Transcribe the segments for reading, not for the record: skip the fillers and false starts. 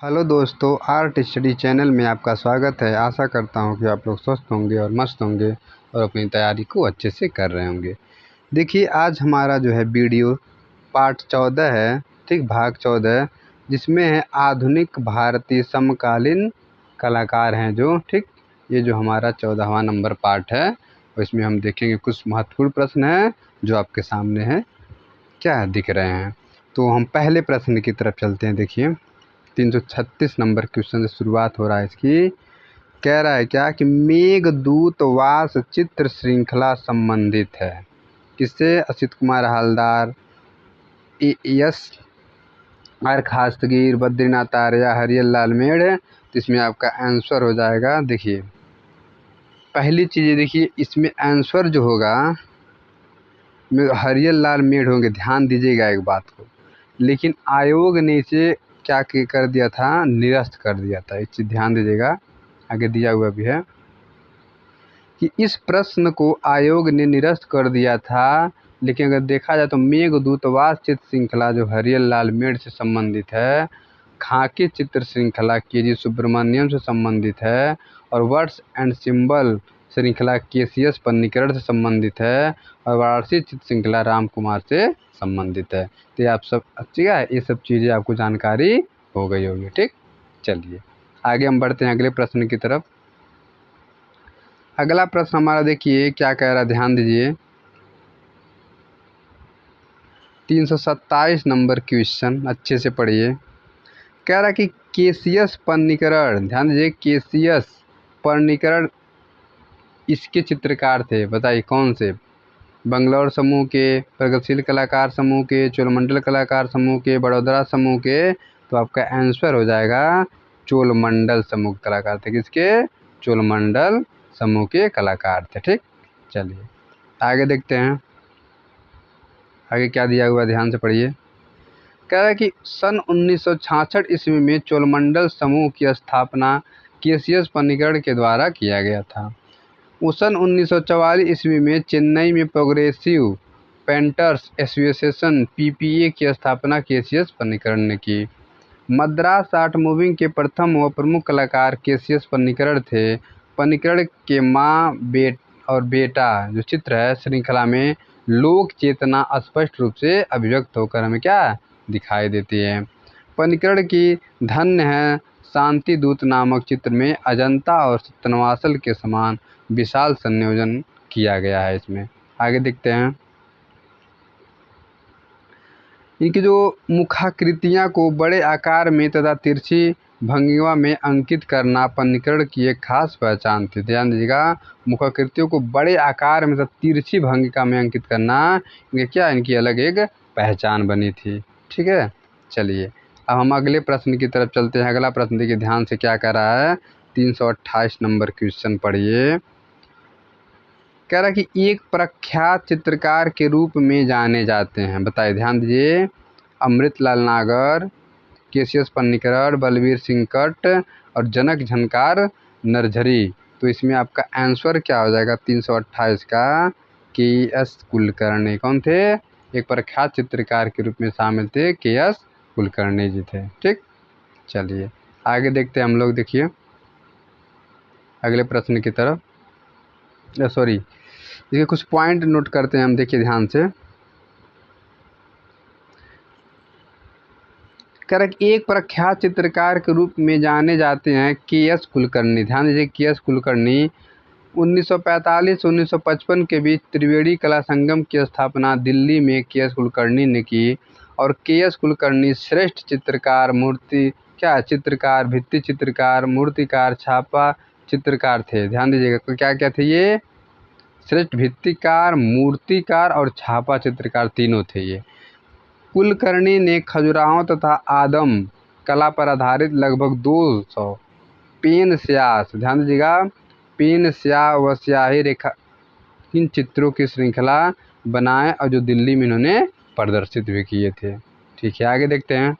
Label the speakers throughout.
Speaker 1: Hello दोस्तों, art study channel में आपका स्वागत है। आशा करता हूं कि आप लोग स्वस्थ होंगे और मस्त होंगे और अपनी तैयारी को अच्छे से कर रहे होंगे। देखिए, आज हमारा जो है वीडियो पार्ट 14 है, ठीक, भाग 14, जिसमें है आधुनिक भारतीय समकालीन कलाकार हैं जो, ठीक, ये जो हमारा 14वां नंबर पार्ट है। और इसमें हम देखेंगे कुछ महत्वपूर्ण प्रश्न हैं जो आपके सामने हैं, क्या दिख रहे हैं। तो हम पहले प्रश्न की तरफ चलते हैं। देखिए, 336 नंबर क्वेश्चन से शुरुआत हो रहा है इसकी। कह रहा है क्या कि मेघदूतवास चित्र श्रृंखला संबंधित है किससे? असित कुमार हालदार, एस आर खास्तगीर, बद्रीनाथ आर्या, हरियल लाल मेढ़। तो इसमें आपका आंसर हो जाएगा, देखिए पहली चीज़, देखिए इसमें आंसर जो होगा हरियल लाल मेढ़ होंगे। ध्यान दीजिएगा एक बात को, लेकिन आयोग ने इसे क्या कर दिया था, निरस्त कर दिया था। एक चीज़ ध्यान दीजिएगा, आगे दिया हुआ भी है कि इस प्रश्न को आयोग ने निरस्त कर दिया था। लेकिन अगर देखा जाए तो मेघदूतवास चित्र श्रृंखला जो हरियल लाल मेढ़ से संबंधित है, खाकी चित्र श्रृंखला के.जी. सुब्रमण्यम से संबंधित है, और वर्ड्स एंड सिंबल श्रृंखला के.सी.एस. पन्नीकरण से संबंधित है, और वाराणसी चित्र श्रृंखला राम कुमार से संबंधित है। तो ये आप सब ठीक है, ये सब चीज़ें आपको जानकारी हो गई होगी। ठीक, चलिए आगे हम बढ़ते हैं अगले प्रश्न की तरफ। अगला प्रश्न हमारा देखिए क्या कह रहा है, ध्यान दीजिए। 327 नंबर क्वेश्चन, अच्छे से पढ़िए। कह रहा है कि के.सी.एस. पन्नीकरण, ध्यान दीजिए, के.सी.एस. पन्नीकरण इसके चित्रकार थे, बताइए कौन से? बंगलौर समूह के, प्रगतिशील कलाकार समूह के, चोलमंडल कलाकार समूह के, बड़ौदा समूह के। तो आपका आंसर हो जाएगा चोलमंडल समूह के कलाकार थे। किसके? चोलमंडल समूह के कलाकार थे। ठीक, चलिए आगे देखते हैं, आगे क्या दिया हुआ, ध्यान से पढ़िए। कह रहा है कि सन 1966 ईस्वी में चोलमंडल समूह की स्थापना के.सी.एस. पन्नीकरण के द्वारा किया गया था। सन 1944 ईस्वी में चेन्नई में प्रोग्रेसिव पेंटर्स एसोसिएशन (पीपीए) की स्थापना के.सी.एस. पन्नीकरण ने की। मद्रास आर्ट मूविंग के प्रथम व प्रमुख कलाकार के.सी.एस. पन्नीकरण थे। पन्नीकरण के माँ और बेटा जो चित्र है श्रृंखला में लोक चेतना स्पष्ट रूप से अभिव्यक्त होकर हमें क्या दिखाई देती है। पन्नीकरण की धन्य है शांति दूत नामक चित्र में अजंता और सत्तनवासल के समान विशाल संयोजन किया गया है इसमें। आगे देखते हैं, इनकी जो मुखाकृतियाँ को बड़े आकार में तथा तिरछी भंगिमा में अंकित करना पन्नीकरण की एक खास पहचान थी। ध्यान दीजिएगा, मुखाकृतियों को बड़े आकार में तथा तिरछी भंगिमा में अंकित करना इनके क्या, इनकी अलग एक पहचान बनी थी। ठीक है, चलिए अब हम अगले प्रश्न की तरफ चलते हैं। अगला प्रश्न देखिए ध्यान से क्या कह रहा है, 328 नंबर क्वेश्चन पढ़िए। कह रहा है कि एक प्रख्यात चित्रकार के रूप में जाने जाते हैं, बताइए, ध्यान दीजिए। अमृतलाल नागर, के.सी.एस. पन्नीकरण, बलबीर सिंह कट और जनक झनकार नरझरी। तो इसमें आपका आंसर क्या हो जाएगा 328 का? के.एस. कुलकर्णी। कौन थे? एक प्रख्यात चित्रकार के रूप में शामिल थे, के.एस. कुलकर्णी जी थे। ठीक, चलिए आगे देखते हैं हम लोग। देखिए अगले प्रश्न की तरफ, सॉरी, देखिए कुछ पॉइंट नोट करते हैं हम, देखिए ध्यान से। करेक्ट, एक प्रख्यात चित्रकार के रूप में जाने जाते हैं के.एस. कुलकर्णी। ध्यान दीजिए, के.एस. कुलकर्णी 1945-1955 के बीच त्रिवेणी कला संगम की स्थापना दिल्ली में के.एस. कुलकर्णी ने की। और के.एस. कुलकर्णी श्रेष्ठ चित्रकार, मूर्ति क्या, चित्रकार, भित्ति चित्रकार, मूर्तिकार, छापा चित्रकार थे। ध्यान दीजिएगा, क्या क्या थे ये? श्रेष्ठ भित्तिकार, मूर्तिकार और छापा चित्रकार, तीनों थे ये। कुलकर्णी ने खजुराहो तथा आदम कला पर आधारित लगभग 200 पेन स्याह, ध्यान दीजिएगा, पेन स्याह व स्याही रेखा इन चित्रों की श्रृंखला बनाए और जो दिल्ली में इन्होंने प्रदर्शित भी किए थे। ठीक है, आगे देखते हैं।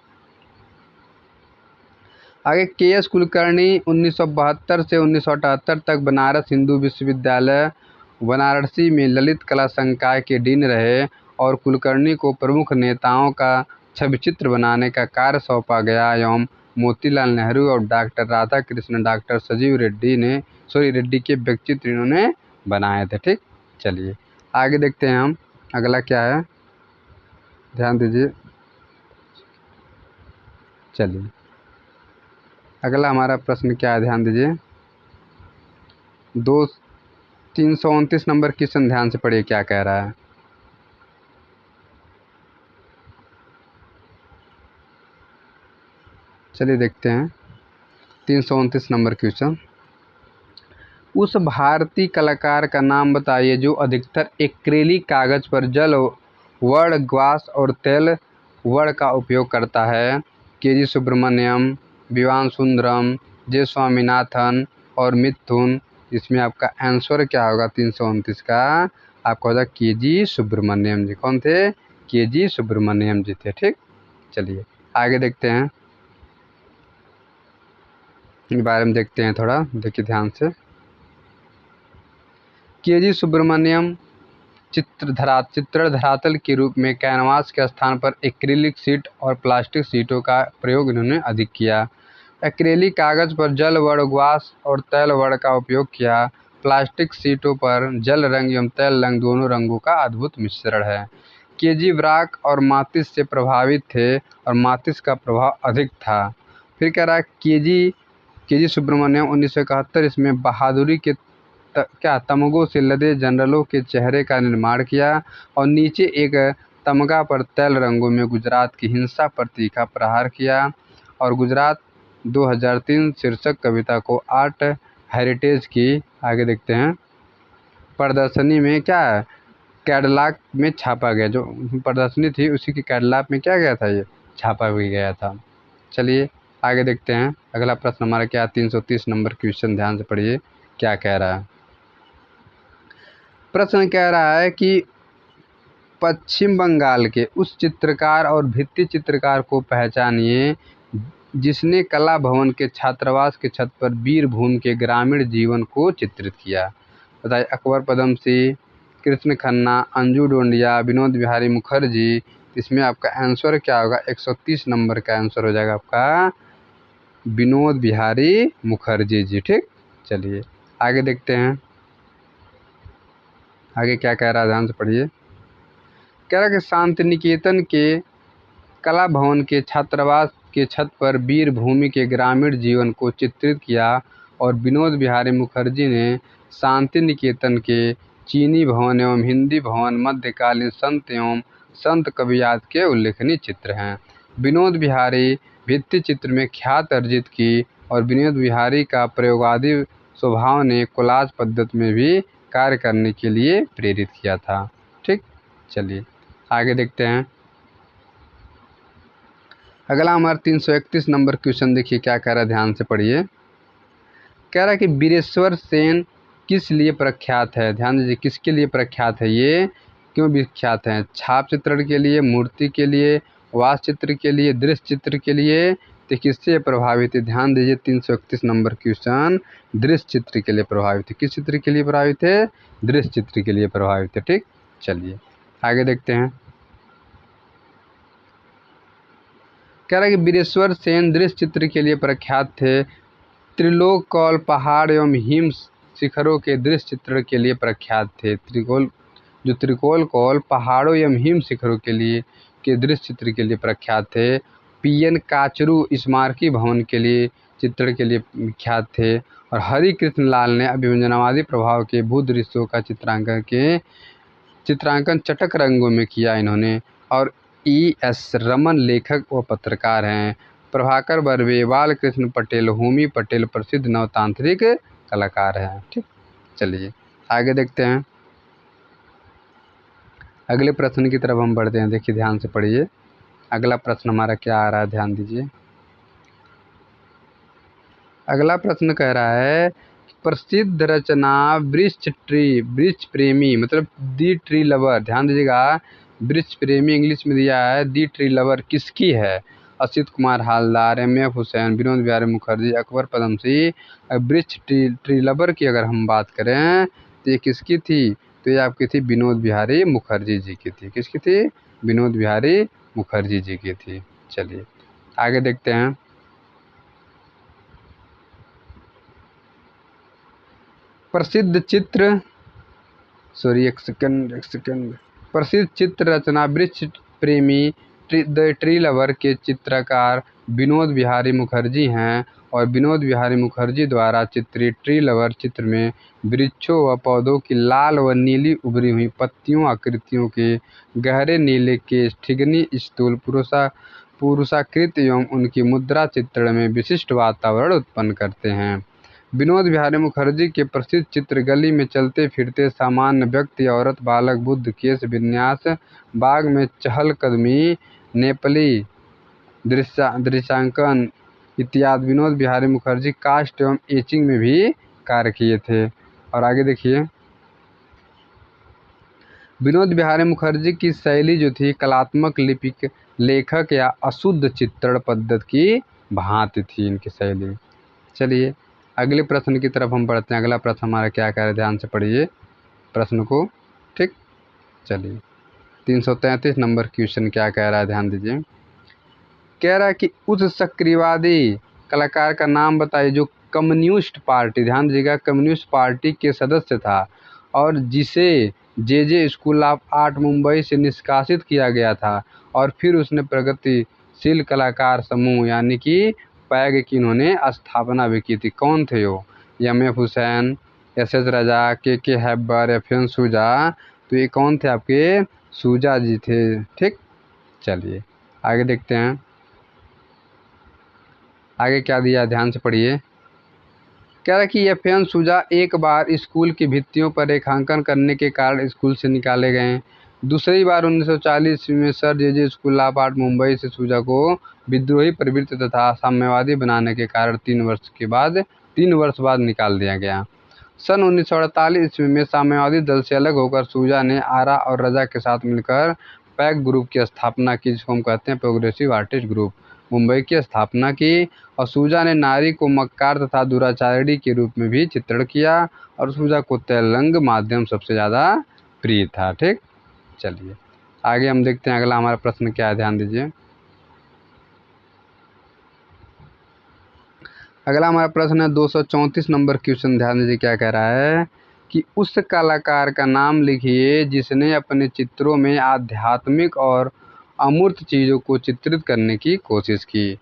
Speaker 1: आगे के.एस. कुलकर्णी 1972 से 1978 तक बनारस हिंदू विश्वविद्यालय वाराणसी में ललित कला संकाय के डीन रहे, और कुलकर्णी को प्रमुख नेताओं का छवि चित्र बनाने का कार्य सौंपा गया एवं मोतीलाल नेहरू और डॉक्टर राधा कृष्ण डॉक्टर संजीव रेड्डी के व्यक्तित्व इन्होंने बनाए थे। ठीक, चलिए आगे देखते हैं हम। अगला क्या है, ध्यान दीजिए। चलिए अगला हमारा प्रश्न क्या है, ध्यान दीजिए। 329 नंबर क्वेश्चन ध्यान से पढ़िए क्या कह रहा है। चलिए देखते हैं 329 नंबर क्वेश्चन। उस भारतीय कलाकार का नाम बताइए जो अधिकतर एक्रेलिक कागज पर जल वर्ण ग्वास और तेल वर्ण का उपयोग करता है। के.जी. सुब्रमण्यम, विवान सुंदरम, जे स्वामीनाथन और मिथुन। इसमें आपका आंसर क्या होगा 329 का, आपका होगा के.जी. सुब्रमण्यम जी। कौन थे? के.जी. सुब्रमण्यम जी थे। ठीक, चलिए आगे देखते हैं, इस बारे में देखते हैं थोड़ा, देखिए ध्यान से। के.जी. सुब्रमण्यम चित्रण धरातल के रूप में कैनवास के स्थान पर एक्रिलिक शीट और प्लास्टिक शीटों का प्रयोग इन्होंने अधिक किया। एक्रिलिक कागज पर जल वर्ण ग्वास और तैल वर्ण का उपयोग किया। प्लास्टिक शीटों पर जल रंग एवं तैल रंग दोनों रंगों का अद्भुत मिश्रण है। के.जी. ब्राक और मातिस से प्रभावित थे और मातिस का प्रभाव अधिक था। फिर कह रहा है के.जी. सुब्रमण्यम 1971 इसमें बहादुरी के तमगों से लदे जनरलों के चेहरे का निर्माण किया और नीचे एक तमगा पर तैल रंगों में गुजरात की हिंसा पर तीखा प्रहार किया। और गुजरात 2003 शीर्षक कविता को आर्ट हेरिटेज की, आगे देखते हैं, प्रदर्शनी में क्या है, कैटलॉग में छापा गया। जो प्रदर्शनी थी उसी की कैटलॉग में क्या गया था, ये छापा भी गया था। चलिए आगे देखते हैं। अगला प्रश्न हमारा क्या, 330 नंबर क्वेश्चन ध्यान से पढ़िए क्या कह रहा है। प्रश्न कह रहा है कि पश्चिम बंगाल के उस चित्रकार और भित्ति चित्रकार को पहचानिए जिसने कला भवन के छात्रावास के छत पर वीरभूमि के ग्रामीण जीवन को चित्रित किया। बताइए, अकबर पदमसी, कृष्ण खन्ना, अंजू डोंडिया, विनोद बिहारी मुखर्जी। इसमें आपका आंसर क्या होगा, 130 नंबर का आंसर हो जाएगा आपका विनोद बिहारी मुखर्जी जी। ठीक, चलिए आगे देखते हैं, आगे क्या कह रहा है, ध्यान से पढ़िए। कह रहा है कि शांति निकेतन के कला भवन के छात्रावास के छत पर वीरभूमि के ग्रामीण जीवन को चित्रित किया और विनोद बिहारी मुखर्जी ने शांति निकेतन के चीनी भवन एवं हिंदी भवन मध्यकालीन संत एवं संत कवियात के उल्लेखनीय चित्र हैं। विनोद बिहारी भित्ति चित्र में ख्यात अर्जित की और विनोद बिहारी का प्रयोगादि स्वभाव ने कोलाज पद्धति में भी कार्य करने के लिए प्रेरित किया था। ठीक, चलिए आगे देखते हैं। अगला हमारा 331 नंबर क्वेश्चन देखिए क्या कह रहा है, ध्यान से पढ़िए। कह रहा है कि वीरेश्वर सेन किस लिए प्रख्यात है। ध्यान दीजिए, किसके लिए प्रख्यात है, ये क्यों विख्यात है। छाप चित्रण के लिए, मूर्ति के लिए, वास चित्र के लिए, दृश्य चित्र के लिए, तो किससे प्रभावित है। ध्यान दीजिए 331 नंबर क्वेश्चन दृश्य चित्र के लिए प्रभावित है। किस चित्र के लिए प्रभावित है, दृश्य चित्र के लिए प्रभावित है। ठीक, चलिए आगे देखते हैं। कह रहा है कि वीरेश्वर सेन दृश्य चित्र के लिए प्रख्यात थे। त्रिलोक कौल पहाड़ एवं हिम शिखरों के दृश्य चित्रण के लिए प्रख्यात थे। त्रिकोल कौल पहाड़ों एवं हिम शिखरों के लिए के दृश्य चित्र के लिए प्रख्यात थे। पी.एन. काचरू स्मारकी भवन के लिए चित्रण के लिए विख्यात थे। और हरि कृष्ण लाल ने अभिव्यंजनावादी प्रभाव के भूदृश्यों का चित्रांकन चटक रंगों में किया इन्होंने। और E.S. रमन लेखक व पत्रकार हैं। प्रभाकर बर्वे, बालकृष्ण पटेल, होमी पटेल प्रसिद्ध नवतांत्रिक कलाकार हैं। ठीक, चलिए आगे देखते हैं। अगले प्रश्न की तरफ हम बढ़ते हैं, देखिए ध्यान से पढ़िए। अगला प्रश्न हमारा क्या आ रहा है, ध्यान दीजिए। अगला प्रश्न कह रहा है प्रसिद्ध रचना वृक्ष प्रेमी मतलब दी ट्री लवर। ध्यान दीजिएगा, वृक्ष प्रेमी इंग्लिश में दिया है, दी ट्री लवर किसकी है। असित कुमार हालदार, M.F. हुसैन, विनोद बिहारी मुखर्जी, अकबर पदमसी। वृक्ष ट्री लवर की अगर हम बात करें तो ये किसकी थी, तो ये आपकी थी विनोद बिहारी मुखर्जी जी की थी। किसकी थी, विनोद बिहारी मुखर्जी जी की थी। चलिए आगे देखते हैं। प्रसिद्ध चित्र एक सेकंड। प्रसिद्ध चित्र रचना वृक्ष प्रेमी द ट्री लवर के चित्रकार विनोद बिहारी मुखर्जी हैं और विनोद बिहारी मुखर्जी द्वारा चित्रित ट्री लवर चित्र में वृक्षों व पौधों की लाल व नीली उभरी हुई पत्तियों आकृतियों के गहरे नीले केश ठिगनी स्थूल पुरुषाकृत एवं उनकी मुद्रा चित्रण में विशिष्ट वातावरण उत्पन्न करते हैं। विनोद बिहारी मुखर्जी के प्रसिद्ध चित्र गली में चलते फिरते सामान्य व्यक्ति, औरत, बालक, बुद्ध, केश विन्यास, बाग में चहलकदमी, नेपली दृश्यांकन इत्यादि विनोद बिहारी मुखर्जी कास्ट एवं एचिंग में भी कार्य किए थे। और आगे देखिए, विनोद बिहारी मुखर्जी की शैली जो थी कलात्मक लिपिक लेखक या अशुद्ध चित्रण पद्धति की भांति थी इनकी शैली। चलिए अगले प्रश्न की तरफ हम बढ़ते हैं। अगला प्रश्न हमारा क्या कह रहा है, ध्यान से पढ़िए प्रश्न को, ठीक। चलिए 333 नंबर क्वेश्चन क्या कह रहा है, ध्यान दीजिए। कह रहा है कि उस सक्रियवादी कलाकार का नाम बताइए जो कम्युनिस्ट पार्टी, ध्यान दीजिएगा, कम्युनिस्ट पार्टी के सदस्य था और जिसे जे स्कूल ऑफ आर्ट मुंबई से निष्कासित किया गया था और फिर उसने प्रगतिशील कलाकार समूह यानी कि पैग की इन्होंने स्थापना भी की थी। कौन थे वो? एम.एफ. हुसैन, एस.एस. रजा, के हैबर, एफ.एन. सूजा। तो ये कौन थे आपके? सूजा जी थे, ठीक। चलिए आगे देखते हैं, आगे क्या दिया, ध्यान से पढ़िए। कह रहा है कि एफ.एन. सूजा एक बार स्कूल की भित्तियों पर रेखांकन करने के कारण स्कूल से निकाले गए। दूसरी बार 1940 में sir J school of art Mumbai से सूजा को विद्रोही प्रवृत्ति तथा साम्यवादी बनाने के कारण 3 वर्ष बाद निकाल दिया गया। सन 1948 ईस्वी में साम्यवादी दल से अलग होकर सूजा ने आरा और रजा के साथ मिलकर पैग ग्रुप की स्थापना की, जिसको हम कहते हैं प्रोग्रेसिव आर्टिस्ट ग्रुप, मुंबई की स्थापना की। और सूजा ने नारी को मक्कार तथा दुराचारी के रूप में भी चित्रण किया और सूजा को तेलंग माध्यम सबसे ज़्यादा प्रिय था, ठीक। चलिए आगे हम देखते हैं अगला हमारा प्रश्न क्या है, ध्यान दीजिए। अगला हमारा प्रश्न है 234 नंबर क्वेश्चन, ध्यान दीजिए क्या कह रहा है कि उस कलाकार का नाम लिखिए जिसने अपने चित्रों में आध्यात्मिक और अमूर्त चीज़ों को चित्रित करने की कोशिश की।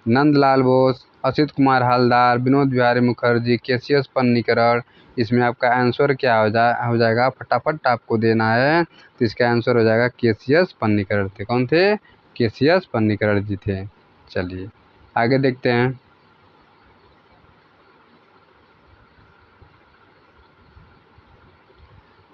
Speaker 1: नंदलाल बोस, असित कुमार हालदार, विनोद बिहारी मुखर्जी, केसीएस पन्नीकरण। इसमें आपका आंसर क्या हो जाएगा, फटाफट आपको देना है। तो इसका आंसर हो जाएगा केसीएस पन्नीकरण थे। कौन थे? केसीएस पन्नीकरण जी थे। चलिए आगे देखते हैं।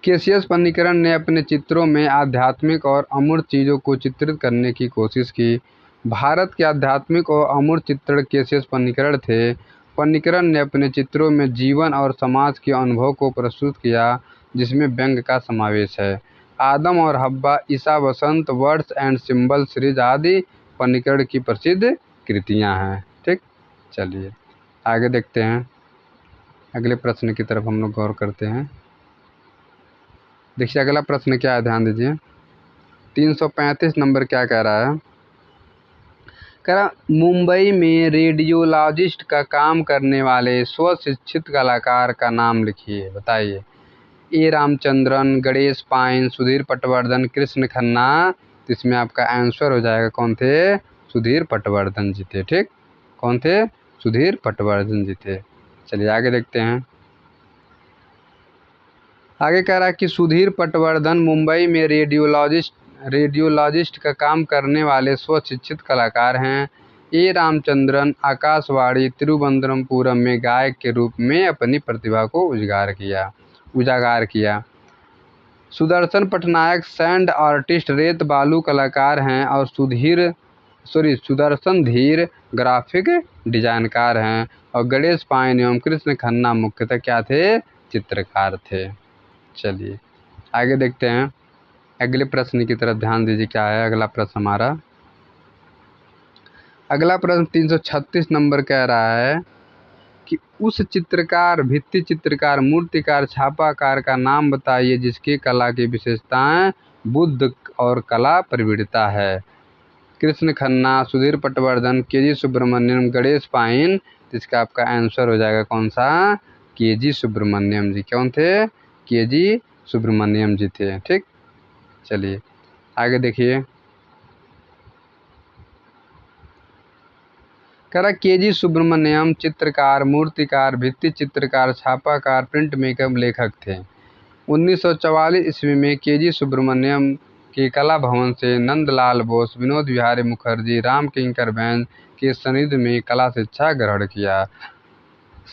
Speaker 1: केसीएस पन्नीकरण ने अपने चित्रों में आध्यात्मिक और अमूर्त चीज़ों को चित्रित करने की कोशिश की। भारत के आध्यात्मिक और अमूर्त चित्रण केसीएस पन्नीकरण थे। पन्नीकरण ने अपने चित्रों में जीवन और समाज के अनुभव को प्रस्तुत किया, जिसमें व्यंग्य का समावेश है। आदम और हव्वा, ईसा, वसंत, वर्ड्स एंड सिंबल सीरीज आदि पन्नीकरण की प्रसिद्ध कृतियां हैं, ठीक। चलिए आगे देखते हैं, अगले प्रश्न की तरफ हम लोग गौर करते हैं। देखिए अगला प्रश्न क्या है, ध्यान दीजिए। 335 नंबर क्या कह रहा है, कह रहा मुंबई में रेडियोलॉजिस्ट का काम करने वाले स्वशिक्षित कलाकार का नाम लिखिए, बताइए। ए रामचंद्रन, गणेश पाइन, सुधीर पटवर्धन, कृष्ण खन्ना। तो इसमें आपका आंसर हो जाएगा कौन थे? सुधीर पटवर्धन जी थे, ठीक। कौन थे? सुधीर पटवर्धन जी थे। चलिए आगे देखते हैं। आगे कह रहा है कि सुधीर पटवर्धन मुंबई में रेडियोलॉजिस्ट का काम करने वाले स्वशिक्षित कलाकार हैं। ए रामचंद्रन आकाशवाणी तिरुवनंतपुरम में गायक के रूप में अपनी प्रतिभा को उजागर किया। सुदर्शन पटनायक सैंड आर्टिस्ट रेत बालू कलाकार हैं और सुदर्शन धीर ग्राफिक डिजाइनकार हैं और गणेश पाइन एवं कृष्ण खन्ना मुख्यतः क्या थे? चित्रकार थे। चलिए आगे देखते हैं, अगले प्रश्न की तरफ ध्यान दीजिए क्या है अगला प्रश्न हमारा। अगला प्रश्न 336 नंबर कह रहा है कि उस चित्रकार, भित्ति चित्रकार, मूर्तिकार, छापाकार का नाम बताइए जिसकी कला की विशेषताएं बुद्ध और कला प्रवृत्ता है। कृष्ण खन्ना, सुधीर पटवर्धन, के.जी. सुब्रमण्यम, गणेश पाइन। इसका आपका आंसर हो जाएगा कौन सा? के.जी. सुब्रमण्यम जी। कौन थे? के.जी. सुब्रमण्यम जी थे। ठीक, चलिए आगे देखिए। कह रहा के.जी. सुब्रमण्यम चित्रकार, मूर्तिकार, भित्ति चित्रकार, छापाकार, प्रिंट मेकअप लेखक थे। 1944 ईस्वी में के.जी. सुब्रमण्यम के कला भवन से नंदलाल बोस, विनोद विहारी मुखर्जी, राम किंकर बैन के सानिध्य में कला शिक्षा ग्रहण किया।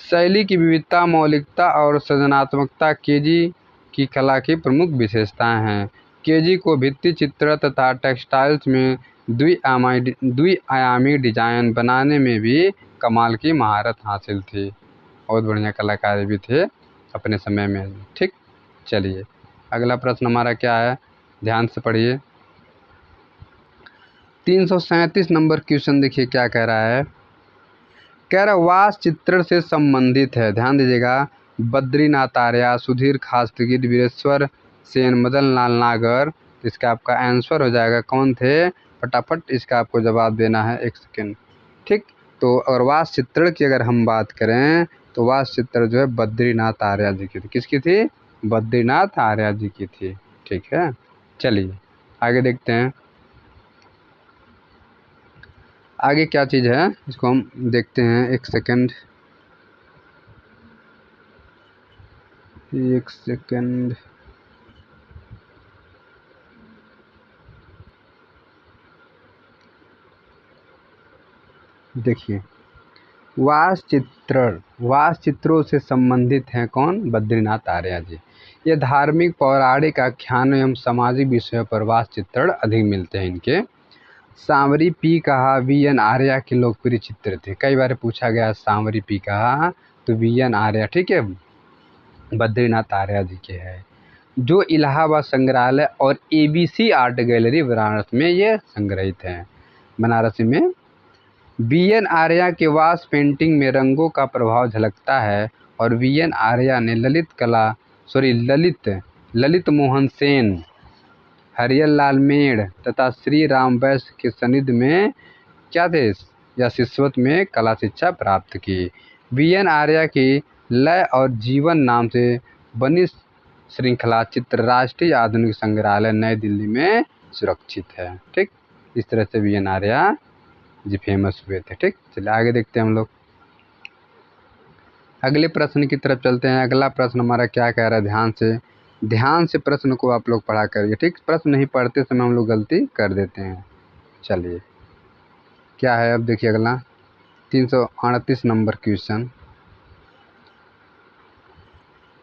Speaker 1: शैली की विविधता, मौलिकता और सृजनात्मकता के.जी. की कला की प्रमुख विशेषताएं हैं। के.जी. को भित्ति चित्र तथा टेक्सटाइल्स में द्विआयामी डिजाइन बनाने में भी कमाल की महारत हासिल थी। बहुत बढ़िया कलाकार भी थे अपने समय में। ठीक, चलिए अगला प्रश्न हमारा क्या है, ध्यान से पढ़िए। 337 नंबर क्वेश्चन देखिए क्या कह रहा है। कह रहा वास चित्रण से संबंधित है, ध्यान दीजिएगा। बद्रीनाथ आर्या, सुधीर खास्तिगिर, वीरेश्वर सेन, मदन लाल नागर। इसका आपका आंसर हो जाएगा कौन थे, फटाफट इसका आपको जवाब देना है, 1 सेकेंड। ठीक, तो अगर वास चित्रण की अगर हम बात करें तो वास चित्र जो है बद्रीनाथ आर्या जी की थी। किसकी थी? बद्रीनाथ आर्या जी की थी। ठीक है, चलिए आगे देखते हैं। आगे क्या चीज़ है इसको हम देखते हैं, 1 सेकेंड, 1 सेकेंड। देखिए वास चित्रों से संबंधित हैं कौन? बद्रीनाथ आर्या जी। ये धार्मिक, पौराणिक, आख्यानों एवं सामाजिक विषयों पर वास चित्रण अधिक मिलते हैं इनके। सांवरी पी कहा वी.एन. आर्या के लोकप्रिय चित्र थे। कई बार पूछा गया सांवरी पी कहा तो वी.एन. आर्या, ठीक है, बद्रीनाथ आर्या जी के है, जो इलाहाबाद संग्रहालय और ABC आर्ट गैलरी वाराणसी में ये संग्रहित हैं। बनारसी में वी.एन. आर्या के वास पेंटिंग में रंगों का प्रभाव झलकता है और वी.एन. आर्या ने ललित मोहन सेन, हरियल लाल मेड़ तथा श्री राम वैश्य के सानिध्य में क्या थे या शिष्यत्व में कला शिक्षा प्राप्त की। वी.एन. आर्या की लय और जीवन नाम से बनी श्रृंखला चित्र राष्ट्रीय आधुनिक संग्रहालय नई दिल्ली में सुरक्षित है। ठीक, इस तरह से वी.एन. आर्या जी फेमस हुए थे। ठीक, चलिए आगे देखते हैं हम लोग। अगले प्रश्न की तरफ चलते हैं। अगला प्रश्न हमारा क्या कह रहा है, ध्यान से प्रश्न को आप लोग पढ़ा करिए। ठीक, प्रश्न नहीं पढ़ते समय हम लोग गलती कर देते हैं। चलिए क्या है अब देखिए अगला 338 नंबर क्वेश्चन।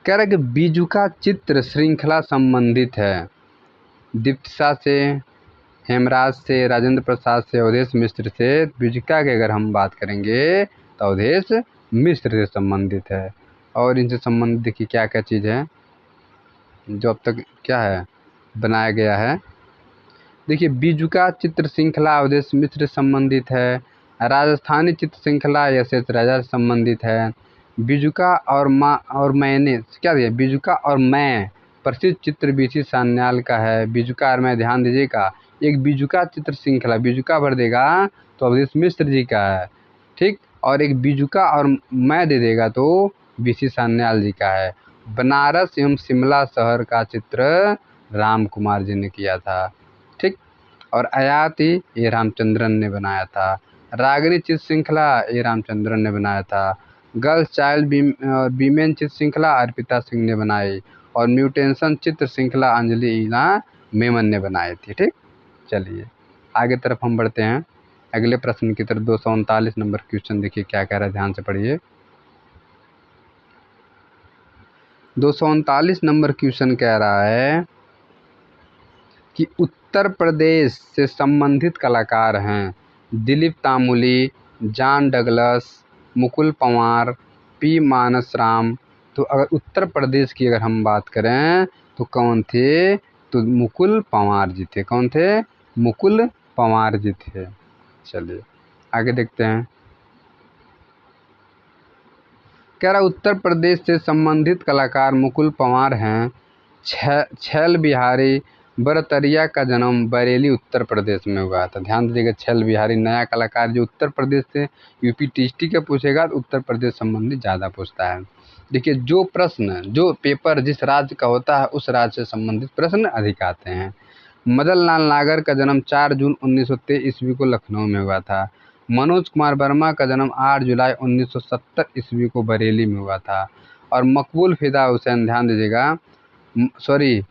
Speaker 1: कह रहा है कि बीजुका चित्र श्रृंखला संबंधित है दीप्तिशा से, हेमराज से, राजेंद्र प्रसाद से, अवधेश मिश्र से। बीजुका की अगर हम बात करेंगे तो अवधेश मिश्र से संबंधित है। और इनसे संबंधित देखिए क्या क्या चीज़ है जो अब तक क्या है बनाया गया है। देखिए बीजुका चित्र श्रृंखला अवधेश मिश्र से संबंधित है। राजस्थानी चित्र श्रृंखला एस.एस. राजा से संबंधित है। बीजुका और मैंने क्या दिया, बीजुका और मैं प्रसिद्ध चित्र बीसी सान्याल का है। बीजुका और मैं, ध्यान दीजिएगा, एक बीजुका चित्र श्रृंखला, बीजुका भर देगा तो अवधेश मिश्र जी का है। ठीक, और एक बीजुका और मैं दे देगा तो बीसी सान्याल जी का है। बनारस एवं शिमला शहर का चित्र राम कुमार जी ने किया था। ठीक, और आयाति ये रामचंद्रन ने बनाया था। रागिनी चित्र श्रृंखला ये रामचंद्रन ने बनाया था। गर्ल्स चाइल्ड वीमेन चित्र श्रृंखला अर्पिता सिंह ने बनाई। और म्यूटेशन चित्र श्रृंखला अंजलि ईला मेमन ने बनाई थी। ठीक, चलिए आगे तरफ हम बढ़ते हैं। अगले प्रश्न की तरफ 239 नंबर क्वेश्चन देखिए क्या कह रहा है, ध्यान से पढ़िए। 239 नंबर क्वेश्चन कह रहा है कि उत्तर प्रदेश से संबंधित कलाकार हैं Dilip Tamuli, John Douglas, Mukul Panwar, P Mansaram. तो अगर उत्तर प्रदेश की अगर हम बात करें तो कौन थे, तो मुकुल पंवार जी थे। कौन थे? मुकुल पंवार जी थे। चलिए आगे देखते हैं। कह रहा उत्तर प्रदेश से संबंधित कलाकार मुकुल पंवार हैं। छैल बिहारी, बरतरिया का जन्म बरेली उत्तर प्रदेश में हुआ था। ध्यान दीजिएगा, छल बिहारी नया कलाकार जो उत्तर प्रदेश से यूपी टीएसटी का पूछेगा तो उत्तर प्रदेश संबंधित ज़्यादा पूछता है। देखिए, जो प्रश्न जो पेपर जिस राज्य का होता है उस राज्य से संबंधित प्रश्न अधिक आते हैं। मदन लाल नागर का जन्म 4 जून 1923 ईस्वी को लखनऊ में हुआ था। मनोज कुमार वर्मा का जन्म 8 जुलाई 1970 ईस्वी को बरेली में हुआ था। और मकबूल फिदा हुसैन, ध्यान दीजिएगा, सॉरी,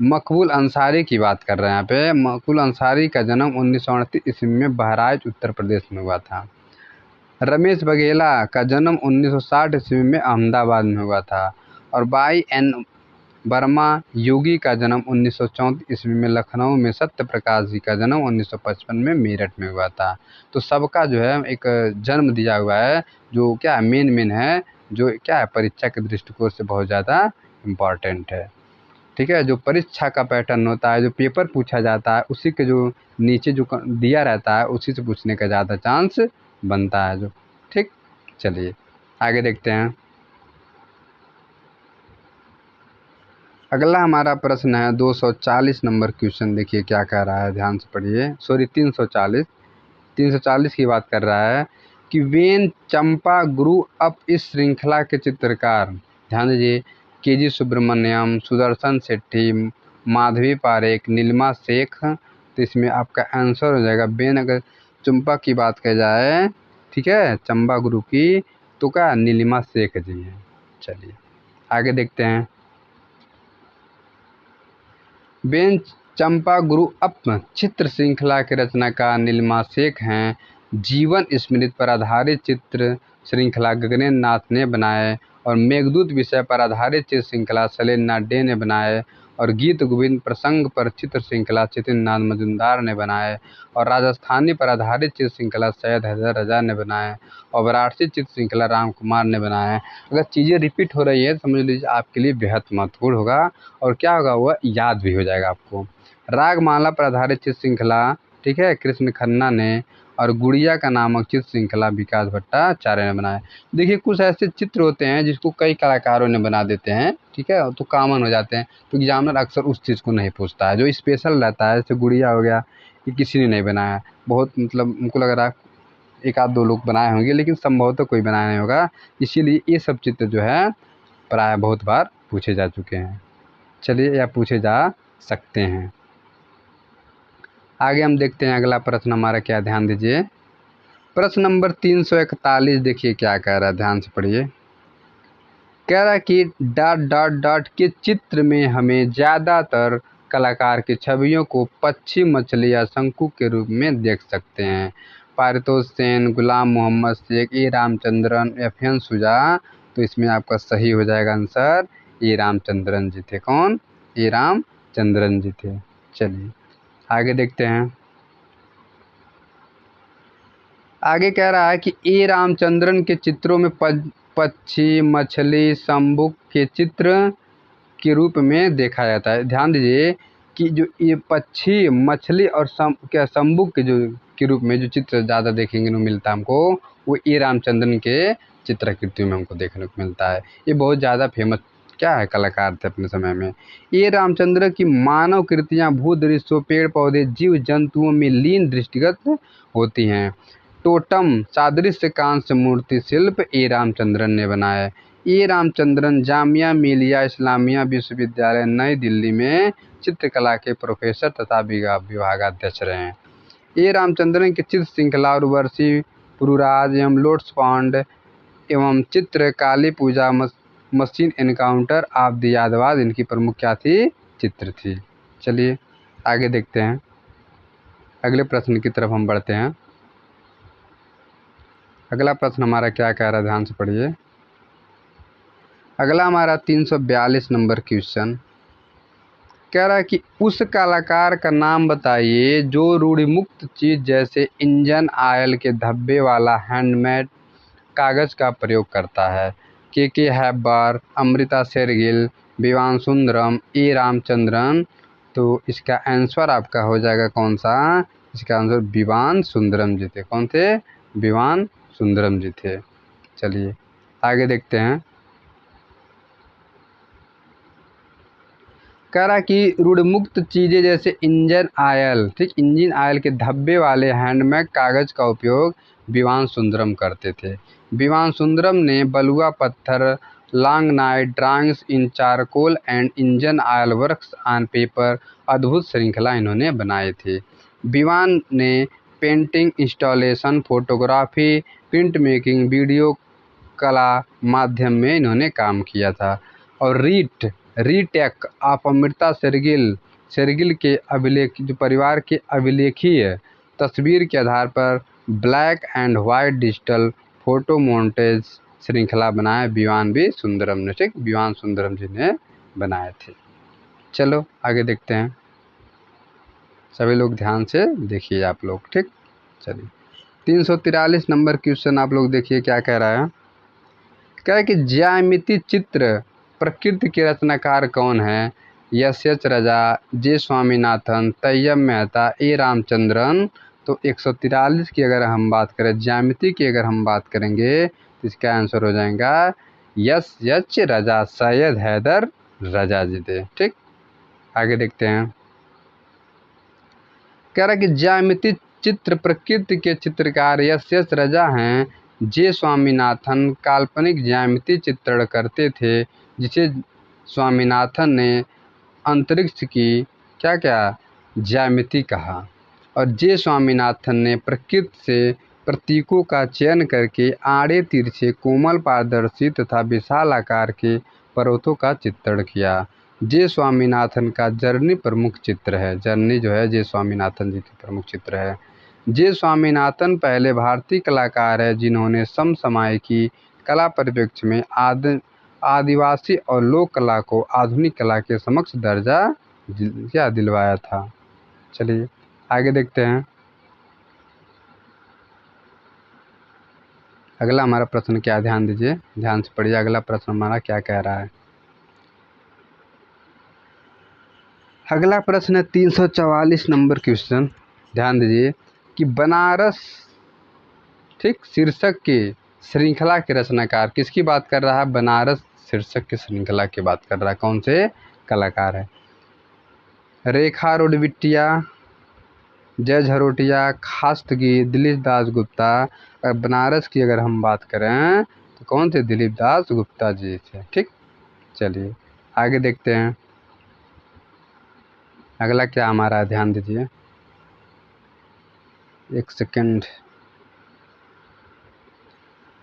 Speaker 1: मकबूल अंसारी की बात कर रहे हैं यहाँ पे। मकबूल अंसारी का जन्म 1938 ईस्वी में बहराइच उत्तर प्रदेश में हुआ था। रमेश बघेला का जन्म 1960 ईस्वी में अहमदाबाद में हुआ था। और बाई एन वर्मा योगी का जन्म 1934 ईस्वी में लखनऊ में, सत्य प्रकाश जी का जन्म 1955 में मेरठ में हुआ था। तो सबका जो है एक जन्म दिया हुआ है जो क्या मेन है, जो क्या है परीक्षा के दृष्टिकोण से बहुत ज़्यादा इम्पॉर्टेंट है। ठीक है, जो परीक्षा का पैटर्न होता है, जो पेपर पूछा जाता है, उसी के जो नीचे जो दिया रहता है उसी से पूछने का ज़्यादा चांस बनता है जो। ठीक, चलिए आगे देखते हैं। अगला हमारा प्रश्न है 240 नंबर क्वेश्चन। देखिए क्या कह रहा है, ध्यान से पढ़िए। सॉरी, 340 की बात कर रहा है कि वेन चंपा ग्रू अप, इस श्रृंखला के चित्रकार, ध्यान दीजिए, केजी सुब्रमण्यम, सुदर्शन शेट्टी, माधवी पारेख, नीलिमा शेख। तो इसमें आपका आंसर हो जाएगा बेन। अगर चंपा की बात की जाए, ठीक है, चंपा गुरु की, तो क्या नीलिमा शेख जी हैं। चलिए आगे देखते हैं। बेन चंपा गुरु अप चित्र श्रृंखला के रचनाकार नीलिमा शेख हैं। जीवन स्मृति पर आधारित चित्र श्रृंखला गगनेन्द्र नाथ ने बनाए और मेघदूत विषय पर आधारित चित्र श्रृंखला शैलेंद्र नाथ डे ने बनाए और गीत गोविंद प्रसंग पर चित्र श्रृंखला चितिन नाथ मजुमदार ने बनाए और राजस्थानी पर आधारित चित्र श्रृंखला सैयद हैदर रजा ने बनाए और वाराणसी चित्र श्रृंखला राम कुमार ने बनाया। अगर चीज़ें रिपीट हो रही है समझ लीजिए आपके लिए बेहद महत्वपूर्ण होगा और क्या होगा वह याद भी हो जाएगा आपको। रागमाला पर आधारित चित्र श्रृंखला, ठीक है, कृष्ण खन्ना ने और गुड़िया का नामक चित्र श्रृंखला विकास भट्टाचार्य ने बनाया। देखिए कुछ ऐसे चित्र होते हैं जिसको कई कलाकारों ने बना देते हैं, ठीक है, तो कॉमन हो जाते हैं, तो एग्जामिनर अक्सर उस चीज़ को नहीं पूछता है। जो स्पेशल रहता है, जैसे गुड़िया हो गया, ये किसी ने नहीं बनाया, बहुत मतलब उनको लग रहा है एक आध दो लोग बनाए होंगे लेकिन संभवतः कोई बनाया नहीं होगा, इसीलिए ये सब चित्र जो है प्राय बहुत बार पूछे जा चुके हैं। चलिए, या पूछे जा सकते हैं। आगे हम देखते हैं अगला प्रश्न हमारा क्या, ध्यान दीजिए। प्रश्न नंबर 341, देखिए क्या कह रहा है, ध्यान से पढ़िए। कह रहा है कि डॉट डॉट डॉट के चित्र में हमें ज़्यादातर कलाकार की छवियों को पक्षी, मछली या शंकु के रूप में देख सकते हैं। पारितोष सेन, गुलाम मोहम्मद शेख, ए रामचंद्रन, एफ.एन. शुजा। तो इसमें आपका सही हो जाएगा आंसर, ए रामचंद्रन जी थे। कौन? ए रामचंद्रन जी थे। चलिए आगे देखते हैं। आगे कह रहा है कि ए रामचंद्रन के चित्रों में पक्षी, मछली, शंभुक के चित्र के रूप में देखा जाता है। ध्यान दीजिए कि जो ये पक्षी, मछली और शंभुक के जो के रूप में जो चित्र ज़्यादा देखेंगे को मिलता है हमको, वो ए रामचंद्रन के चित्रकृतियों में हमको देखने को मिलता है। ये बहुत ज़्यादा फेमस क्या है कलाकार थे अपने समय में। ए रामचंद्र की मानव कृतियाँ भू दृश्यों, पेड़ पौधे, जीव जंतुओं में लीन दृष्टिगत होती हैं। टोटम सादृश्य कांस्य मूर्ति शिल्प ए रामचंद्रन ने बनाया। ए रामचंद्रन जामिया मिलिया इस्लामिया विश्वविद्यालय नई दिल्ली में चित्रकला के प्रोफेसर तथा विभागाध्यक्ष रहे हैं। ए रामचंद्रन की चित्र श्रृंखला उर्वशी, पुरुराज एवं लोटस पॉन्ड एवं चित्र काली पूजा, मशीन एनकाउंटर ऑफ द यादवाद इनकी प्रमुख क्या थी? चित्र थी। चलिए आगे देखते हैं, अगले प्रश्न की तरफ हम बढ़ते हैं। अगला प्रश्न हमारा क्या कह रहा है, ध्यान से पढ़िए। अगला हमारा 342 नंबर क्वेश्चन कह रहा है कि उस कलाकार का नाम बताइए जो रूढ़िमुक्त चीज़ जैसे इंजन ऑयल के धब्बे वाला हैंडमेड कागज़ का प्रयोग करता है। के हैब्बर, अमृता शेरगिल, विवान सुंदरम, ए रामचंद्रन। तो इसका आंसर आपका हो जाएगा कौन सा? इसका आंसर विवान सुंदरम जी थे। कौन थे? विवान सुंदरम जी थे। चलिए आगे देखते हैं। कह रहा कि रुड़मुक्त चीज़ें जैसे इंजन आयल, ठीक, इंजन आयल के धब्बे वाले हैंडमेड कागज़ का उपयोग विवान सुंदरम करते थे। विवान सुंदरम ने बलुआ पत्थर, long night drawings in charcoal and engine oil works on paper, अद्भुत श्रृंखला इन्होंने बनाए थे। विवान ने painting, installation, photography, print making, video कला माध्यम में इन्होंने काम किया था। और रीटेक ऑफ अमृता शेरगिल के अभिलेख, जो परिवार के अभिलेखीय तस्वीर के आधार पर black and white digital photo montage श्रृंखला बनाए विवान भी सुंदरम ने, ठीक, विवान सुंदरम जी ने बनाए थे। चलो आगे देखते हैं, सभी लोग ध्यान से देखिए आप लोग, ठीक। चलिए 343 नंबर क्वेश्चन आप लोग देखिए क्या कह रहा है। कह कि ज्यामिति चित्र प्रकृति के रचनाकार कौन है? एस राजा, जे स्वामीनाथन, तैयब मेहता, ए रामचंद्रन। तो 143 की अगर हम बात करें, ज्यामिति की अगर हम बात करेंगे तो इसका आंसर हो जाएगा एस राजा, सैयद हैदर रजा जी थे, ठीक। आगे देखते हैं, कह रहा कि ज्यामिति चित्र प्रकृति के चित्रकार एस राजा हैं। जे स्वामीनाथन काल्पनिक ज्यामिति चित्रण करते थे, जिसे स्वामीनाथन ने अंतरिक्ष की क्या क्या ज्यामिति कहा। और जे स्वामीनाथन ने प्रकृति से प्रतीकों का चयन करके आड़े तिरछे, कोमल, पारदर्शी तथा विशाल आकार के पर्वतों का चित्रण किया। जे स्वामीनाथन का जर्नी प्रमुख चित्र है। जर्नी जो है जे स्वामीनाथन जी की प्रमुख चित्र है। जे स्वामीनाथन पहले भारतीय कलाकार है जिन्होंने समसामयिकी कला परिप्रेक्ष्य में आदिवासी और लोक कला को आधुनिक कला के समक्ष दर्जा क्या दिलवाया था। चलिए आगे देखते हैं, अगला हमारा प्रश्न क्या, ध्यान दीजिए, ध्यान से पढ़िए, अगला प्रश्न हमारा क्या कह रहा है। अगला प्रश्न है 344 नंबर क्वेश्चन, ध्यान दीजिए कि बनारस, ठीक, शीर्षक की श्रृंखला के रचनाकार किसकी बात कर रहा है? बनारस शीर्षक की श्रृंखला की बात कर रहा है। कौन से कलाकार है? रेखा रोडविटिया, जय झरोटिया, खास्तगी, दिलीप दास गुप्ता। बनारस की अगर हम बात करें तो कौन थे? दिलीप दास गुप्ता जी थे, ठीक। चलिए आगे देखते हैं, अगला क्या हमारा, ध्यान दीजिए, एक सेकंड।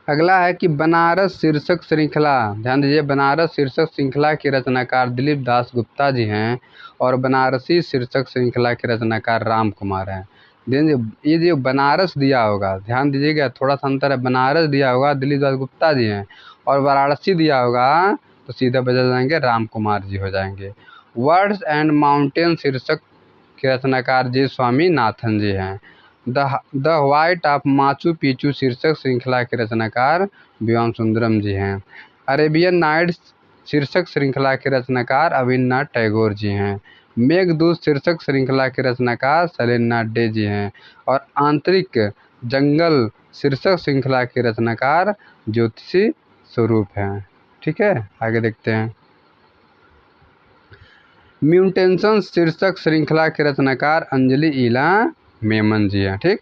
Speaker 1: अगला है कि बनारस शीर्षक श्रृंखला, ध्यान दीजिए, बनारस शीर्षक श्रृंखला के रचनाकार दिलीप दास गुप्ता जी हैं और बनारसी शीर्षक श्रृंखला के रचनाकार राम कुमार हैं। ये जो बनारस दिया होगा, ध्यान दीजिएगा, थोड़ा सा अंतर है। बनारस दिया होगा दिलीप दास गुप्ता जी हैं और वाराणसी दिया होगा तो सीधा बदल जाएंगे, राम कुमार जी हो जाएंगे। वर्ड्स एंड माउंटेन शीर्षक के रचनाकार जे स्वामीनाथन जी हैं। The white of Machu Picchu शीर्षक श्रृंखला के रचनाकार विवान सुंदरम जी हैं। अरेबियन नाइट्स शीर्षक श्रृंखला के रचनाकार अविनाश टैगोर जी हैं। मेघदूत शीर्षक श्रृंखला के रचनाकार शैलेंद्रनाथ डे जी हैं। और आंतरिक जंगल शीर्षक श्रृंखला के रचनाकार ज्योतिषी स्वरूप हैं, ठीक है। आगे देखते हैं, म्यूटेशन शीर्षक श्रृंखला के रचनाकार अंजलि ईला मेमन जी हैं, ठीक।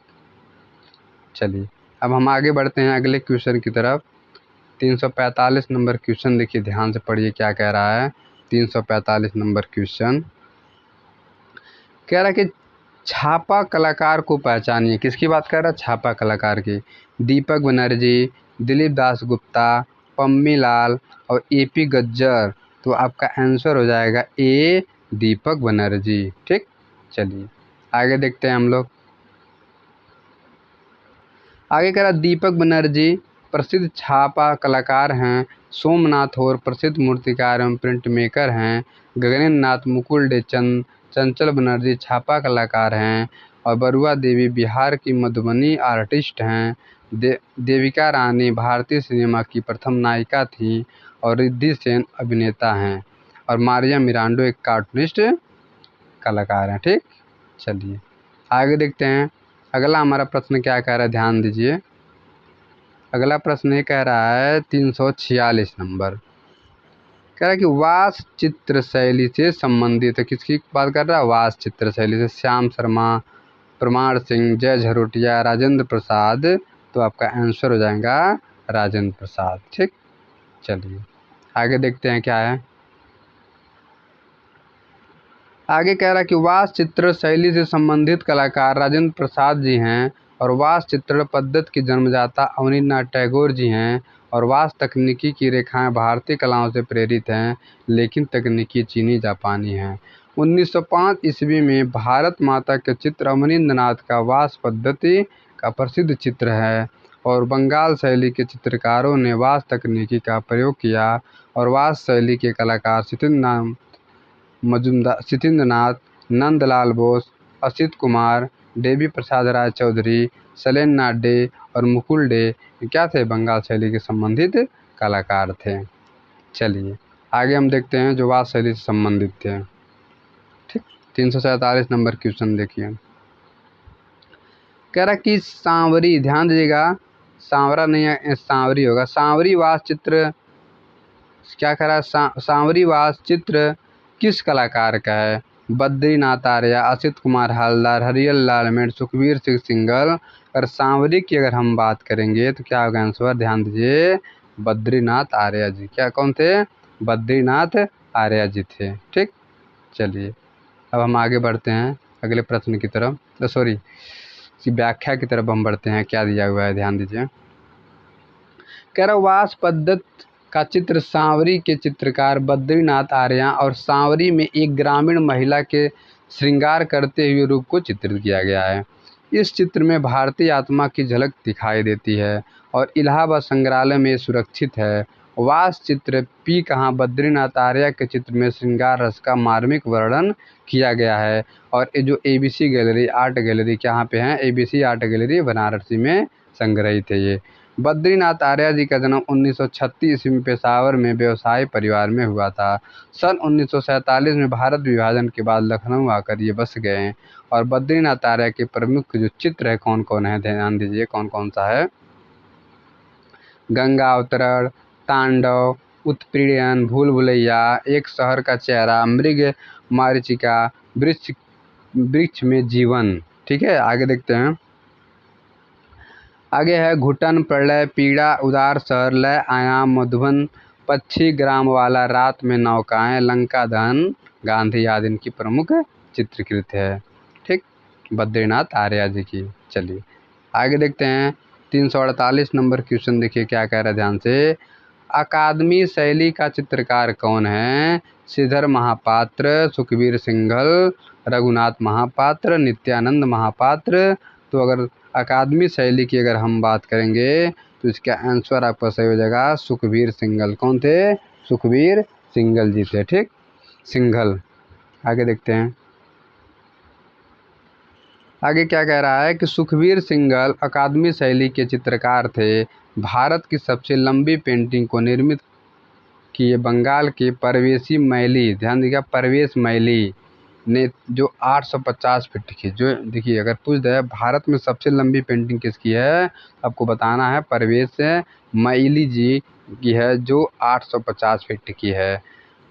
Speaker 1: चलिए अब हम आगे बढ़ते हैं अगले क्वेश्चन की तरफ। 345 नंबर क्वेश्चन देखिए, ध्यान से पढ़िए क्या कह रहा है। 345 नंबर क्वेश्चन कह रहा है कि छापा कलाकार को पहचानिए। किसकी बात कर रहा है? छापा कलाकार की। दीपक बनर्जी, दिलीप दास गुप्ता, पम्मी लाल और एपी गज्जर। तो आपका आंसर हो जाएगा ए, दीपक बनर्जी, ठीक। चलिए आगे देखते हैं हम लोग, आगे कह रहा दीपक बनर्जी प्रसिद्ध छापा कलाकार हैं। सोमनाथ और प्रसिद्ध मूर्तिकार एवं प्रिंट मेकर हैं। गगनेन्द्र नाथ मुकुल चंचल बनर्जी छापा कलाकार हैं। और बरुआ देवी बिहार की मधुबनी आर्टिस्ट हैं। देविका रानी भारतीय सिनेमा की प्रथम नायिका थीं और रिद्धि सेन अभिनेता हैं। और मारिया मिरांडो एक कार्टूनिस्ट कलाकार हैं, ठीक। चलिए आगे देखते हैं, अगला हमारा प्रश्न क्या कह रहा है, ध्यान दीजिए। अगला प्रश्न ये कह रहा है 346 नंबर, कह रहा है कि वास चित्र शैली से संबंधित है। किसकी बात कर रहा है? वास चित्र शैली से। श्याम शर्मा, प्रमाण सिंह, जय झरोटिया, राजेंद्र प्रसाद। तो आपका आंसर हो जाएगा राजेंद्र प्रसाद। ठीक, चलिए आगे देखते हैं क्या है। आगे कह रहा है कि वास चित्र शैली से संबंधित कलाकार राजेंद्र प्रसाद जी हैं और वास चित्रण पद्धति की जन्मदाता अवनींद्रनाथ टैगोर जी हैं और वास तकनीकी की रेखाएं भारतीय कलाओं से प्रेरित हैं, लेकिन तकनीकी चीनी जापानी हैं। 1905 ईस्वी में भारत माता के चित्र अवनींद्रनाथ का वास पद्धति का प्रसिद्ध चित्र है और बंगाल शैली के चित्रकारों ने वास तकनीकी का प्रयोग किया और वास शैली के कलाकार सत्येंद्रनाथ, नंदलाल बोस, असित कुमार, देवी प्रसाद राय चौधरी, शैलेंद्र नाथ डे और मुकुल डे क्या थे? बंगाल शैली के संबंधित कलाकार थे। चलिए आगे हम देखते हैं जो वास शैली से संबंधित थे। ठीक, 347 नंबर क्वेश्चन देखिए। कह रहा कि सांवरी, ध्यान दीजिएगा, सांवरा नहीं है, सांवरी होगा। सांवरी वास चित्र क्या कह रहा है? सांवरी वास चित्र किस कलाकार का है? बद्रीनाथ आर्या, असित कुमार हालदार, हरियल लाल मेट, सुखबीर सिंह सिंघल। अगर सांवरी की अगर हम बात करेंगे तो क्या होगा आंसर? ध्यान दीजिए, बद्रीनाथ आर्या जी। क्या कौन थे? बद्रीनाथ आर्या जी थे। ठीक, चलिए अब हम आगे बढ़ते हैं अगले प्रश्न की तरफ, सॉरी इसकी व्याख्या की तरफ हम बढ़ते हैं। क्या दिया हुआ है ध्यान दीजिए। कह रहा वास पद्धति का चित्र सांवरी के चित्रकार बद्रीनाथ आर्या और सांवरी में एक ग्रामीण महिला के श्रृंगार करते हुए रूप को चित्रित किया गया है। इस चित्र में भारतीय आत्मा की झलक दिखाई देती है और इलाहाबाद संग्रहालय में सुरक्षित है। वास चित्र पी कहाँ बद्रीनाथ आर्या के चित्र में श्रृंगार रस का मार्मिक वर्णन किया गया है और ये जो ABC गैलरी आर्ट गैलरी कहाँ पे है? ABC आर्ट गैलरी बनारसी में संग्रहित है। ये बद्रीनाथ आर्या जी का जन्म 1936 ईस्वी में पेशावर में व्यवसायी परिवार में हुआ था। सन 1947 में भारत विभाजन के बाद लखनऊ आकर ये बस गए और बद्रीनाथ आर्या के प्रमुख जो चित्र है कौन कौन है? ध्यान दीजिए कौन कौन सा है। गंगा अवतरण, तांडव, उत्पीड़न, भूल भुलैया, एक शहर का चेहरा, मृग मारीचिका, वृक्ष में जीवन। ठीक है, आगे देखते हैं। आगे है घुटन, प्रलय, पीड़ा, उदार शहर, लय, आयाम, मधुबन, पक्षी, ग्राम वाला, रात में नौकाएं, लंका दहन, गांधी आदि इनकी प्रमुख चित्रकृत है। ठीक, बद्रीनाथ आर्या जी की। चलिए आगे देखते हैं 348 नंबर क्वेश्चन देखिए क्या कह रहा है ध्यान से। अकादमी शैली का चित्रकार कौन है? श्रीधर महापात्र, सुखबीर सिंघल, रघुनाथ महापात्र, नित्यानंद महापात्र। तो अगर अकादमी शैली की अगर हम बात करेंगे तो इसका आंसर आपका सही हो जाएगा सुखबीर सिंघल। कौन थे? सुखबीर सिंघल जी थे। ठीक, सिंघल। आगे देखते हैं। आगे क्या कह रहा है कि सुखबीर सिंघल अकादमी शैली के चित्रकार थे। भारत की सबसे लंबी पेंटिंग को निर्मित किए बंगाल के परवेशी मैली, ध्यान दीजिएगा, परवेश मैली ने जो 850 फीट की, जो देखिए अगर पूछ दे भारत में सबसे लंबी पेंटिंग किसकी है आपको बताना है, परवेश मैली जी की है जो 850 फीट की है।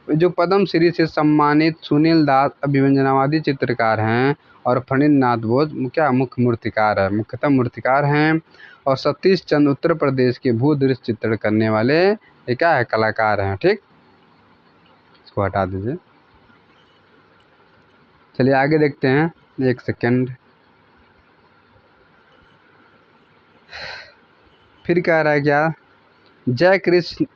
Speaker 1: जो पद्म श्री से सम्मानित सुनील दास अभिव्यंजनावादी चित्रकार हैं और फणींद्रनाथ बोस क्या मुख्य मूर्तिकार है, मुख्यतः मूर्तिकार हैं। और सतीश चंद्र उत्तर प्रदेश के भू दृश्य चित्रण करने वाले ये क्या है? कलाकार हैं। ठीक, इसको हटा दीजिए। चलिए आगे देखते हैं, एक सेकेंड। फिर कह रहा है क्या? जय कृष्ण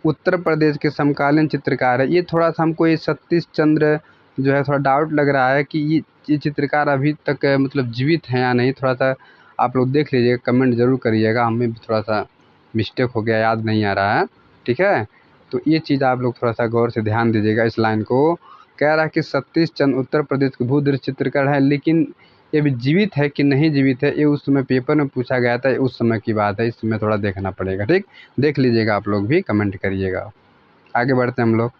Speaker 1: उत्तर प्रदेश के समकालीन चित्रकार है। ये थोड़ा सा हमको ये सतीश चंद्र जो है थोड़ा डाउट लग रहा है कि ये चित्रकार अभी तक मतलब जीवित हैं या नहीं। थोड़ा सा आप लोग देख लीजिएगा, कमेंट ज़रूर करिएगा, हमें भी थोड़ा सा मिस्टेक हो गया, याद नहीं आ रहा है। ठीक है, तो ये चीज़ आप लोग थोड़ा सा गौर से ध्यान दीजिएगा इस लाइन को। कह रहा है कि सतीश चंद्र उत्तर प्रदेश के भू दृश्य चित्रकार है, लेकिन ये भी जीवित है कि नहीं जीवित है ये उस समय पेपर में पूछा गया था, उस समय की बात है, इस समय थोड़ा देखना पड़ेगा। ठीक, देख लीजिएगा आप लोग भी, कमेंट करिएगा। आगे बढ़ते हैं हम लोग।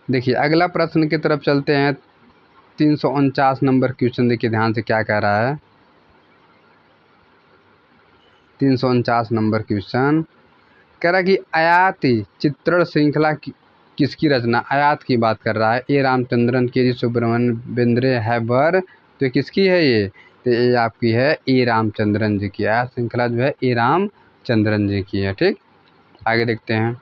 Speaker 1: देखिए अगला प्रश्न की तरफ चलते हैं। 349 नंबर क्वेश्चन देखिए ध्यान से क्या कह रहा है। 349 नंबर क्वेश्चन। कह रहा कि आयाति चित्रण श्रृंखला किसकी रचना, आयात की बात कर रहा है, ए रामचंद्रन, के जी सुब्रमण्यम, बेंद्रे, हैबर, तो किसकी है ये, तो ये आपकी है ए रामचंद्रन जी की। आयात श्रृंखला जो है ए रामचंद्रन जी की है। ठीक, आगे देखते हैं।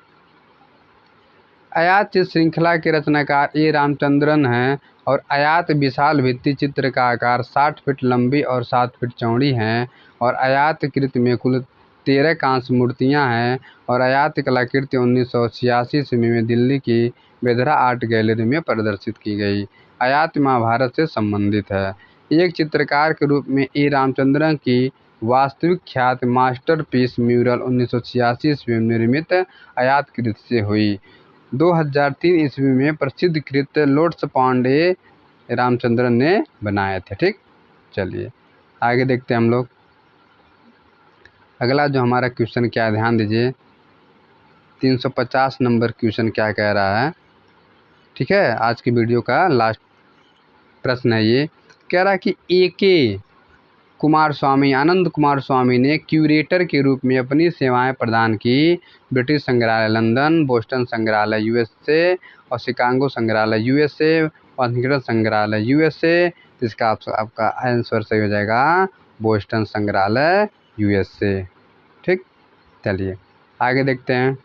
Speaker 1: आयात श्रृंखला के रचनाकार ए रामचंद्रन हैं और आयात विशाल भित्ति चित्र का आकार 60 फीट लंबी और 7 फीट चौड़ी हैं और आयात कृति में कुल 13 कांस्य मूर्तियां हैं और आयात कलाकृति 1986 ईस्वी में दिल्ली की बेदरा आर्ट गैलरी में प्रदर्शित की गई। आयात महाभारत से संबंधित है। एक चित्रकार के रूप में ए रामचंद्रन की वास्तविक ख्यात मास्टरपीस म्यूरल 1986 ईस्वी में निर्मित आयात कृति से हुई। 2003 ईस्वी में प्रसिद्ध कृत लोटस पांडे रामचंद्रन ने बनाए थे। ठीक, चलिए आगे देखते हैं हम लोग। अगला जो हमारा क्वेश्चन क्या है, ध्यान दीजिए, 350 नंबर क्वेश्चन क्या कह रहा है। ठीक है, आज की वीडियो का लास्ट प्रश्न है ये। कह रहा है कि ए.के. कुमार स्वामी, आनंद कुमार स्वामी ने क्यूरेटर के रूप में अपनी सेवाएं प्रदान की ब्रिटिश संग्रहालय लंदन, बोस्टन संग्रहालय यूएसए और शिकागो संग्रहालय यूएसए, वाशिंगटन संग्रहालय यूएसए। इसका आपका आंसर सही हो जाएगा बोस्टन संग्रहालय यूएसए। ठीक, चलिए आगे देखते हैं।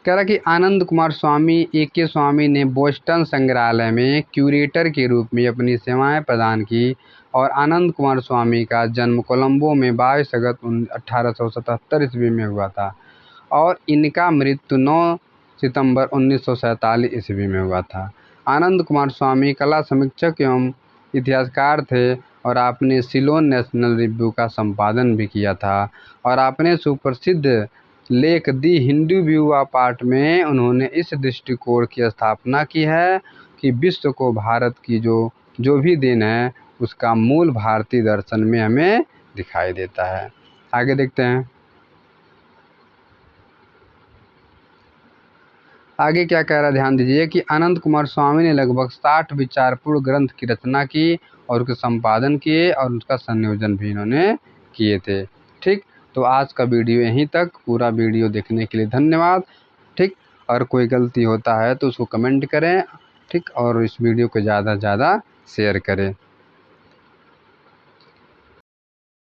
Speaker 1: कह रहा कि आनंद कुमार स्वामी, ए.के. स्वामी ने बोस्टन संग्रहालय में क्यूरेटर के रूप में अपनी सेवाएं प्रदान की और आनंद कुमार स्वामी का जन्म कोलंबो में 22 अगस्त 1877 ईस्वी में हुआ था और इनका मृत्यु 9 सितंबर 1947 ईस्वी में हुआ था। आनंद कुमार स्वामी कला समीक्षक एवं इतिहासकार थे और आपने सिलोन नेशनल रिव्यू का संपादन भी किया था और आपने सुप्रसिद्ध लेख दी हिंदू व्यू ऑफ आर्ट में उन्होंने इस दृष्टिकोण की स्थापना की है कि विश्व को भारत की जो भी देन है उसका मूल भारतीय दर्शन में हमें दिखाई देता है। आगे देखते हैं। आगे क्या कह रहा है, ध्यान दीजिए कि आनंद कुमार स्वामी ने लगभग 60 विचारपूर्ण ग्रंथ की रचना की और उसके संपादन किए और उसका संयोजन भी इन्होंने किए थे। ठीक, तो आज का वीडियो यहीं तक। पूरा वीडियो देखने के लिए धन्यवाद। ठीक, और कोई गलती होता है तो उसको कमेंट करें। ठीक, और इस वीडियो को ज़्यादा से ज़्यादा शेयर करें।